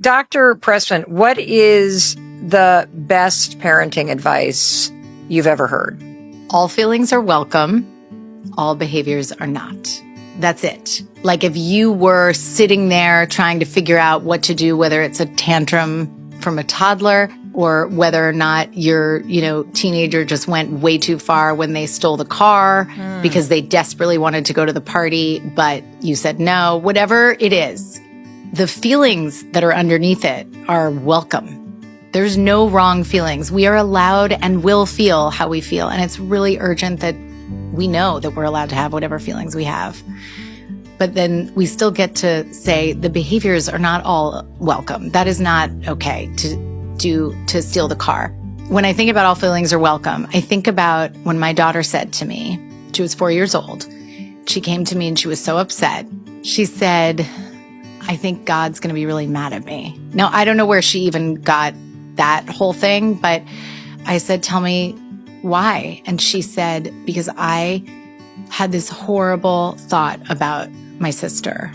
Dr. Pressman, what is the best parenting advice you've ever heard? All feelings are welcome. All behaviors are not. That's it. Like if you were sitting there trying to figure out what to do, whether it's a tantrum from a toddler or whether or not your, teenager just went way too far when they stole the car because they desperately wanted to go to the party, but you said no, whatever it is, the feelings that are underneath it are welcome. There's no wrong feelings. We are allowed and will feel how we feel. And it's really urgent that we know that we're allowed to have whatever feelings we have. But then we still get to say the behaviors are not all welcome. That is not okay to steal the car. When I think about all feelings are welcome, I think about when my daughter said to me, she was 4 years old. She came to me and she was so upset. She said, I think God's going to be really mad at me. Now, I don't know where she even got that whole thing, but I said, tell me why. And she said, because I had this horrible thought about my sister.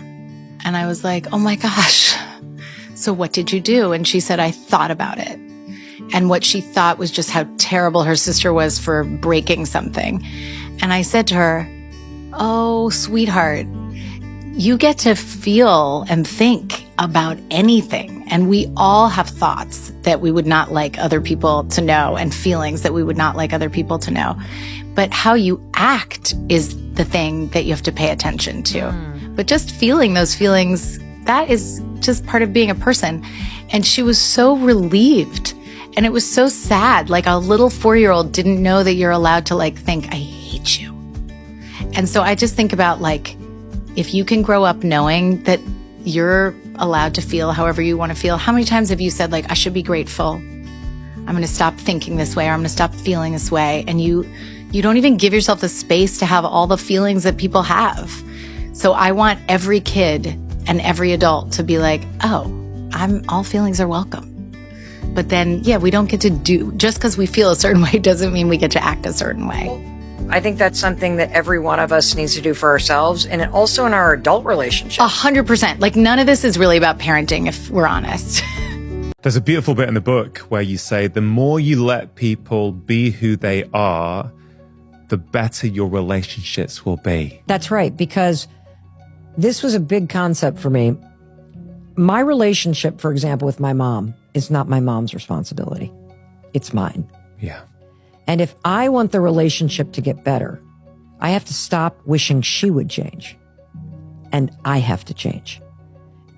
And I was like, oh my gosh. So what did you do? And she said, I thought about it. And what she thought was just how terrible her sister was for breaking something. And I said to her, oh, sweetheart, you get to feel and think about anything. And we all have thoughts that we would not like other people to know and feelings that we would not like other people to know. But how you act is the thing that you have to pay attention to. But just feeling those feelings, that is just part of being a person. And she was so relieved. And it was so sad. Like a little 4-year-old didn't know that you're allowed to think, I hate you. And so I just think about if you can grow up knowing that you're allowed to feel however you want to feel. How many times have you said I should be grateful? I'm going to stop thinking this way, or I'm going to stop feeling this way. And you don't even give yourself the space to have all the feelings that people have. So I want every kid and every adult to be like, oh, all feelings are welcome. But then, we don't get to just because we feel a certain way doesn't mean we get to act a certain way. I think that's something that every one of us needs to do for ourselves and also in our adult relationships. 100%. None of this is really about parenting, if we're honest. There's a beautiful bit in the book where you say the more you let people be who they are, the better your relationships will be. That's right, because this was a big concept for me. My relationship, for example, with my mom is not my mom's responsibility. It's mine. Yeah. And if I want the relationship to get better, I have to stop wishing she would change. And I have to change.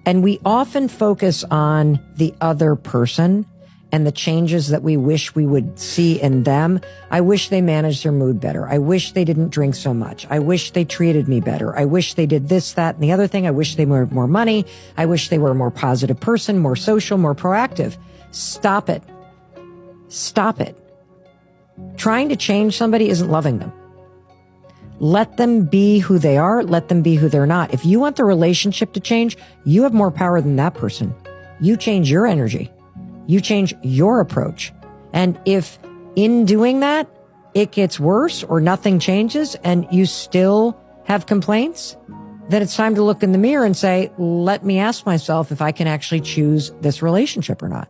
And we often focus on the other person and the changes that we wish we would see in them. I wish they managed their mood better. I wish they didn't drink so much. I wish they treated me better. I wish they did this, that, and the other thing. I wish they were more money. I wish they were a more positive person, more social, more proactive. Stop it. Stop it. Trying to change somebody isn't loving them. Let them be who they are. Let them be who they're not. If you want the relationship to change, you have more power than that person. You change your energy. You change your approach. And if in doing that, it gets worse or nothing changes and you still have complaints, then it's time to look in the mirror and say, let me ask myself if I can actually choose this relationship or not.